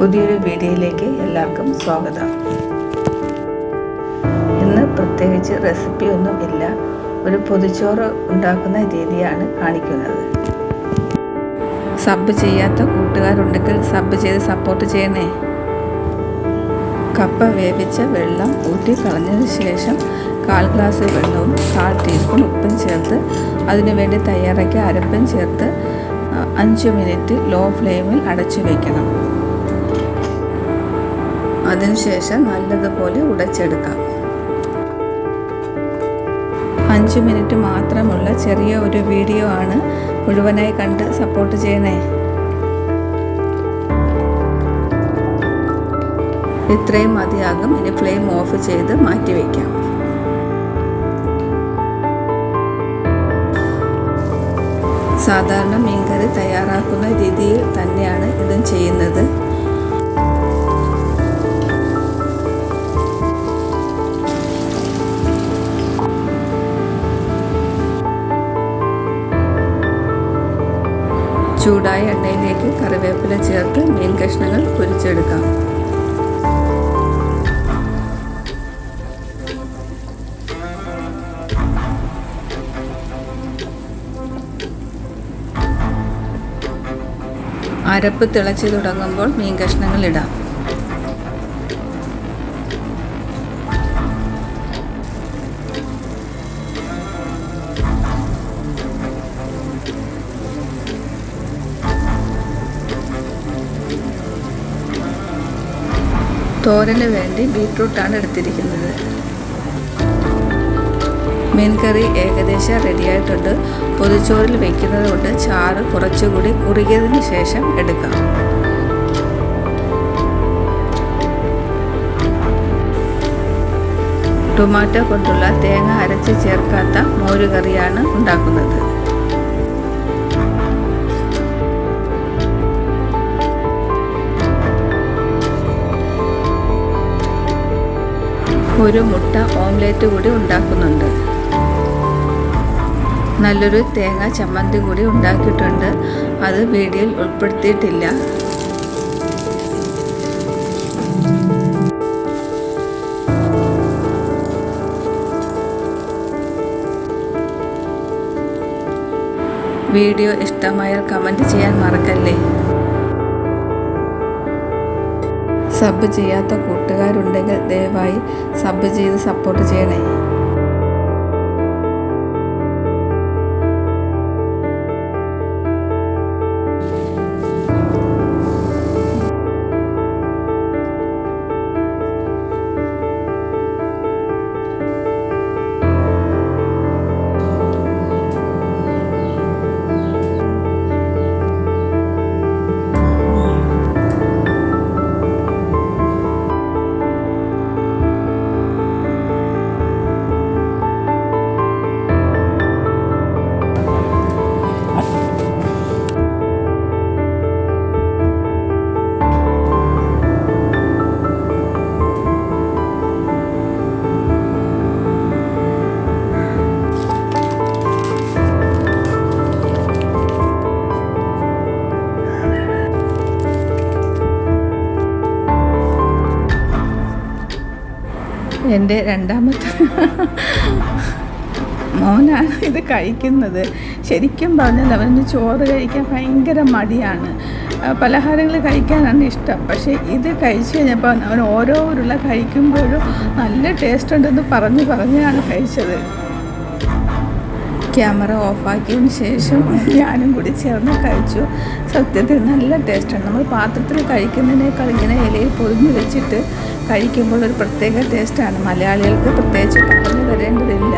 പുതിയൊരു വീഡിയോയിലേക്ക് എല്ലാവർക്കും സ്വാഗതം. ഇന്ന് പ്രത്യേകിച്ച് റെസിപ്പി ഒന്നും ഇല്ല. ഒരു പൊതിച്ചോറ് ഉണ്ടാക്കുന്ന രീതിയാണ് കാണിക്കുന്നത്. സബ് ചെയ്യാത്ത കൂട്ടുകാരുണ്ടെങ്കിൽ സബ് ചെയ്ത് സപ്പോർട്ട് ചെയ്യണേ. കപ്പ വേവിച്ച വെള്ളം ഊറ്റി കളഞ്ഞതിന് ശേഷം 1/4 ഗ്ലാസ് വെള്ളവും 1/4 ടീസ്പൂൺ ഉപ്പും ചേർത്ത് അതിനുവേണ്ടി തയ്യാറാക്കിയ അരപ്പും ചേർത്ത് 5 മിനിറ്റ് ലോ ഫ്ലെയിമിൽ അടച്ചു വയ്ക്കണം. അതിനുശേഷം നല്ലതുപോലെ ഉടച്ചെടുക്കാം. 5 മിനിറ്റ് മാത്രമുള്ള ചെറിയ ഒരു വീഡിയോ ആണ്. മുഴുവനായി കണ്ട് സപ്പോർട്ട് ചെയ്യണേ. ഇത്രയും മതിയാകും. ഇനി ഫ്ലെയിം ഓഫ് ചെയ്ത് മാറ്റി വയ്ക്കാം. സാധാരണ മീൻകറി തയ്യാറാക്കുന്ന രീതിയിൽ തന്നെയാണ് ഇതും ചെയ്യുന്നത്. ചൂടായ എണ്ണയിലേക്ക് കറിവേപ്പില ചേർത്ത് മീൻ കഷ്ണങ്ങൾ പൊരിച്ചെടുക്കാം. അരപ്പ് തിളച്ച് തുടങ്ങുമ്പോൾ മീൻ കഷ്ണങ്ങൾ ഇടാം. തോരന് വേണ്ടി ബീട്രൂട്ടാണ് എടുത്തിരിക്കുന്നത്. മീൻ കറി ഏകദേശം റെഡിയായിട്ടുണ്ട്. പൊതിച്ചോറിൽ വയ്ക്കുന്നത് കൊണ്ട് ചാറ് കുറച്ചുകൂടി കുറുകിയതിന് ശേഷം എടുക്കാം. ടൊമാറ്റോ കൊണ്ടുള്ള തേങ്ങ അരച്ച് ചേർക്കാത്ത മോരുകറിയാണ് ഉണ്ടാക്കുന്നത്. ഒരു മുട്ട ഓംലേറ്റ് കൂടി ഉണ്ടാക്കുന്നുണ്ട്. നല്ലൊരു തേങ്ങ ചമ്മന്തി കൂടി ഉണ്ടാക്കിയിട്ടുണ്ട്. അത് വീഡിയോയിൽ ഉൾപ്പെടുത്തിയിട്ടില്ല. വീഡിയോ ഇഷ്ടമായാൽ കമൻറ്റ് ചെയ്യാൻ മറക്കല്ലേ. സബ് ചെയ്യാത്ത കൂട്ടുകാരുണ്ടെങ്കിൽ ദയവായി സബ് ചെയ്ത് സപ്പോർട്ട് ചെയ്യണേ. എൻ്റെ രണ്ടാമത്തെ മോനാണ് ഇത് കഴിക്കുന്നത്. ശരിക്കും പറഞ്ഞാൽ അവന് ചോറ് കഴിക്കാൻ ഭയങ്കര മടിയാണ്. പലഹാരങ്ങൾ കഴിക്കാനാണ് ഇഷ്ടം. പക്ഷേ ഇത് കഴിച്ച് കഴിഞ്ഞപ്പോൾ അവൻ ഓരോ ഉരുള കഴിക്കുമ്പോഴും നല്ല ടേസ്റ്റ് ഉണ്ടെന്ന് പറഞ്ഞാണ് കഴിച്ചത്. ക്യാമറ ഓഫാക്കിയതിന് ശേഷം ഞാനും കൂടി ചേർന്ന് കഴിച്ചു. സത്യത്തിൽ നല്ല ടേസ്റ്റാണ്. നമ്മൾ പാത്രത്തിൽ കഴിക്കുന്നതിനേക്കാൾ ഇങ്ങനെ ഇലയിൽ പൊതിഞ്ഞ് വെച്ചിട്ട് കഴിക്കുമ്പോൾ ഒരു പ്രത്യേക ടേസ്റ്റാണ്. മലയാളികൾക്ക് പ്രത്യേകിച്ച് പറഞ്ഞു തരേണ്ടതില്ല.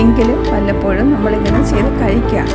എങ്കിലും വല്ലപ്പോഴും നമ്മളിങ്ങനെ ചെയ്ത് കഴിക്കാം.